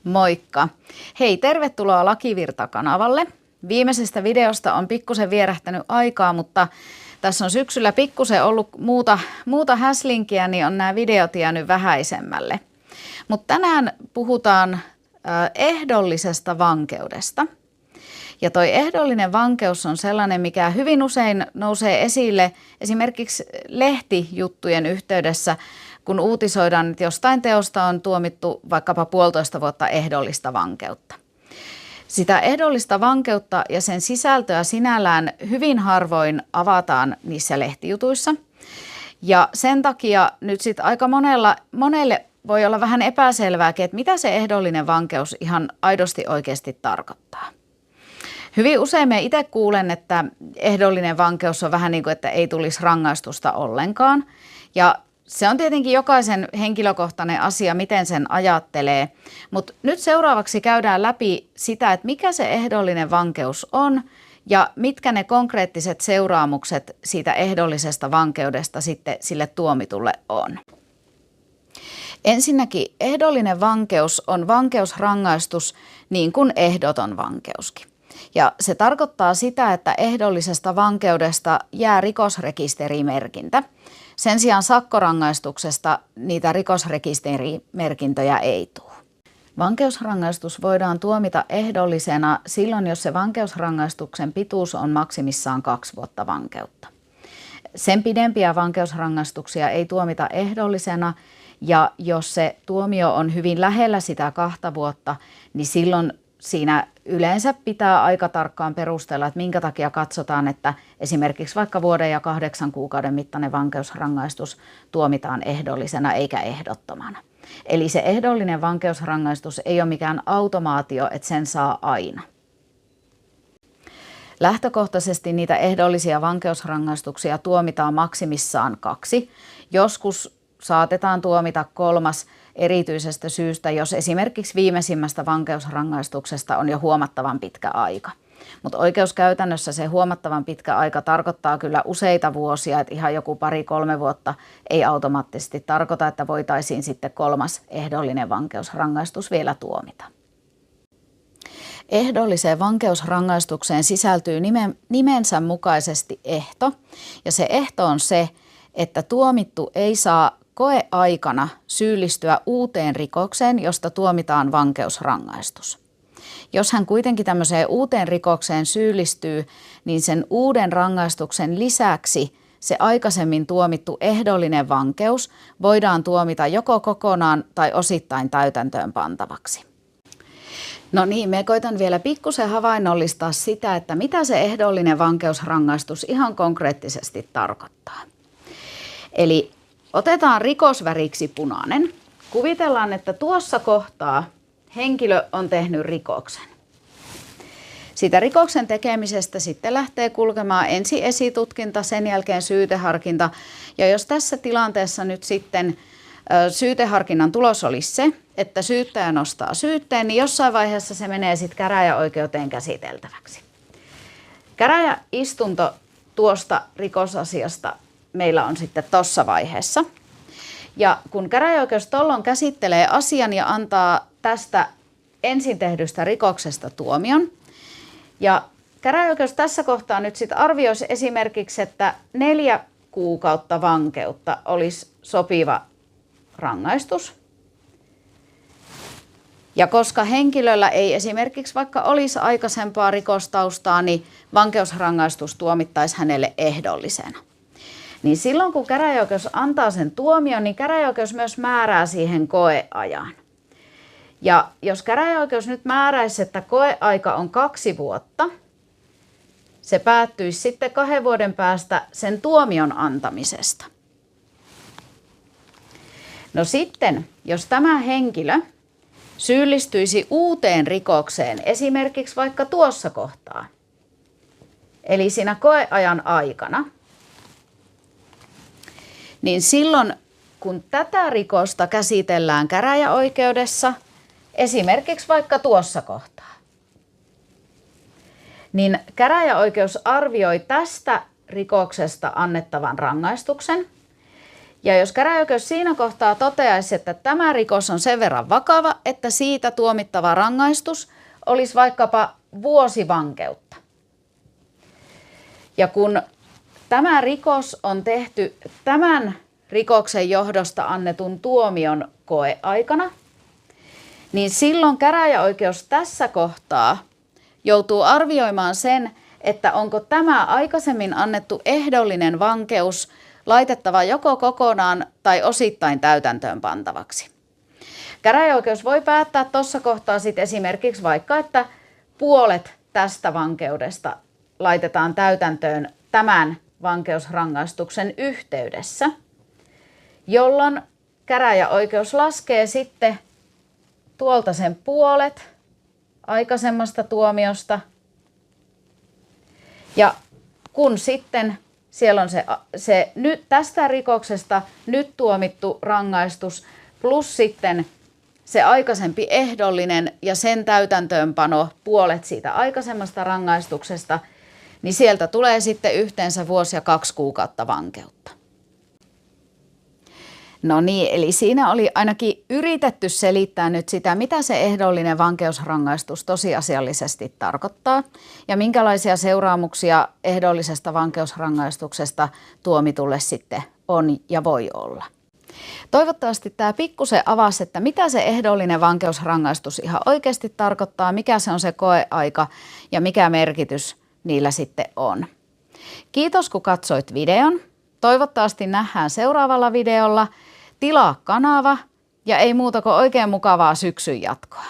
Moikka! Hei, tervetuloa Lakivirta-kanavalle. Viimeisestä videosta on pikkusen vierähtänyt aikaa, mutta tässä on syksyllä pikkusen ollut muuta häslinkiä, niin on nämä videot jäänyt vähäisemmälle. Mutta tänään puhutaan ehdollisesta vankeudesta. Ja toi ehdollinen vankeus on sellainen, mikä hyvin usein nousee esille esimerkiksi lehtijuttujen yhteydessä, kun uutisoidaan, että jostain teosta on tuomittu vaikkapa 1,5 vuotta ehdollista vankeutta. Sitä ehdollista vankeutta ja sen sisältöä sinällään hyvin harvoin avataan niissä lehtijutuissa. Ja sen takia nyt sitten aika monelle voi olla vähän epäselvääkin, että mitä se ehdollinen vankeus ihan aidosti oikeasti tarkoittaa. Hyvin usein me itse kuulen, että ehdollinen vankeus on vähän niin kuin, että ei tulisi rangaistusta ollenkaan. Ja se on tietenkin jokaisen henkilökohtainen asia, miten sen ajattelee. Mutta nyt seuraavaksi käydään läpi sitä, että mikä se ehdollinen vankeus on ja mitkä ne konkreettiset seuraamukset siitä ehdollisesta vankeudesta sitten sille tuomitulle on. Ensinnäkin ehdollinen vankeus on vankeusrangaistus niin kuin ehdoton vankeuskin. Ja se tarkoittaa sitä, että ehdollisesta vankeudesta jää rikosrekisterimerkintä. Sen sijaan sakkorangaistuksesta niitä rikosrekisterimerkintöjä ei tule. Vankeusrangaistus voidaan tuomita ehdollisena silloin, jos se vankeusrangaistuksen pituus on maksimissaan 2 vuotta vankeutta. Sen pidempiä vankeusrangaistuksia ei tuomita ehdollisena, ja jos se tuomio on hyvin lähellä sitä 2 vuotta, niin silloin siinä yleensä pitää aika tarkkaan perustella, että minkä takia katsotaan, että esimerkiksi vaikka vuoden ja 8 kuukauden mittainen vankeusrangaistus tuomitaan ehdollisena eikä ehdottomana. Eli se ehdollinen vankeusrangaistus ei ole mikään automaatio, että sen saa aina. Lähtökohtaisesti niitä ehdollisia vankeusrangaistuksia tuomitaan maksimissaan 2. Joskus saatetaan tuomita 3. erityisestä syystä, jos esimerkiksi viimeisimmästä vankeusrangaistuksesta on jo huomattavan pitkä aika. Mutta oikeuskäytännössä se huomattavan pitkä aika tarkoittaa kyllä useita vuosia, että ihan joku 2-3 vuotta ei automaattisesti tarkoita, että voitaisiin sitten 3. ehdollinen vankeusrangaistus vielä tuomita. Ehdolliseen vankeusrangaistukseen sisältyy nimensä mukaisesti ehto, ja se ehto on se, että tuomittu ei saa koeaikana syyllistyä uuteen rikokseen, josta tuomitaan vankeusrangaistus. Jos hän kuitenkin tämmöiseen uuteen rikokseen syyllistyy, niin sen uuden rangaistuksen lisäksi se aikaisemmin tuomittu ehdollinen vankeus voidaan tuomita joko kokonaan tai osittain täytäntöön pantavaksi. No niin, me koitan vielä pikkusen havainnollistaa sitä, että mitä se ehdollinen vankeusrangaistus ihan konkreettisesti tarkoittaa. Eli otetaan rikosväriksi punainen. Kuvitellaan, että tuossa kohtaa henkilö on tehnyt rikoksen. Siitä rikoksen tekemisestä sitten lähtee kulkemaan ensin esitutkinta, sen jälkeen syyteharkinta. Ja jos tässä tilanteessa nyt sitten syyteharkinnan tulos olisi se, että syyttäjä nostaa syytteen, niin jossain vaiheessa se menee sitten käräjäoikeuteen käsiteltäväksi. Käräjäistunto tuosta rikosasiasta meillä on sitten tuossa vaiheessa. Ja kun käräjäoikeus tuolloin käsittelee asian ja antaa tästä ensin tehdystä rikoksesta tuomion, ja käräjäoikeus tässä kohtaa nyt sitten arvioisi esimerkiksi, että 4 kuukautta vankeutta olisi sopiva rangaistus. Ja koska henkilöllä ei esimerkiksi vaikka olisi aikaisempaa rikostaustaa, niin vankeusrangaistus tuomittaisi hänelle ehdollisena. Niin silloin kun käräjäoikeus antaa sen tuomion, niin käräjäoikeus myös määrää siihen koeajan. Ja jos käräjäoikeus nyt määräisi, että koeaika on 2 vuotta, se päättyisi sitten 2 vuoden päästä sen tuomion antamisesta. No sitten, jos tämä henkilö syyllistyisi uuteen rikokseen, esimerkiksi vaikka tuossa kohtaa, eli siinä koeajan aikana, niin silloin kun tätä rikosta käsitellään käräjäoikeudessa, esimerkiksi vaikka tuossa kohtaa, niin käräjäoikeus arvioi tästä rikoksesta annettavan rangaistuksen Ja jos käräjäoikeus siinä kohtaa toteaisi, että tämä rikos on sen verran vakava, että siitä tuomittava rangaistus olisi vaikkapa vuosi vankeutta. Ja kun tämä rikos on tehty tämän rikoksen johdosta annetun tuomion koeaikana, niin silloin käräjäoikeus tässä kohtaa joutuu arvioimaan sen, että onko tämä aikaisemmin annettu ehdollinen vankeus laitettava joko kokonaan tai osittain täytäntöön pantavaksi. Käräjäoikeus voi päättää tuossa kohtaa sitten esimerkiksi vaikka, että puolet tästä vankeudesta laitetaan täytäntöön tämän vankeusrangaistuksen yhteydessä, jolloin käräjäoikeus laskee sitten tuolta sen puolet aikaisemmasta tuomiosta. Ja kun sitten siellä on se nyt tästä rikoksesta nyt tuomittu rangaistus plus sitten se aikaisempi ehdollinen ja sen täytäntöönpano puolet siitä aikaisemmasta rangaistuksesta, niin sieltä tulee sitten yhteensä vuosi ja 2 kuukautta vankeutta. No niin, eli siinä oli ainakin yritetty selittää nyt sitä, mitä se ehdollinen vankeusrangaistus tosiasiallisesti tarkoittaa ja minkälaisia seuraamuksia ehdollisesta vankeusrangaistuksesta tuomitulle sitten on ja voi olla. Toivottavasti tämä pikkusen avasi, että mitä se ehdollinen vankeusrangaistus ihan oikeasti tarkoittaa, mikä se on se koeaika ja mikä merkitys niillä sitten on. Kiitos kun katsoit videon. Toivottavasti nähdään seuraavalla videolla. Tilaa kanava ja ei muuta kuin oikein mukavaa syksyn jatkoa.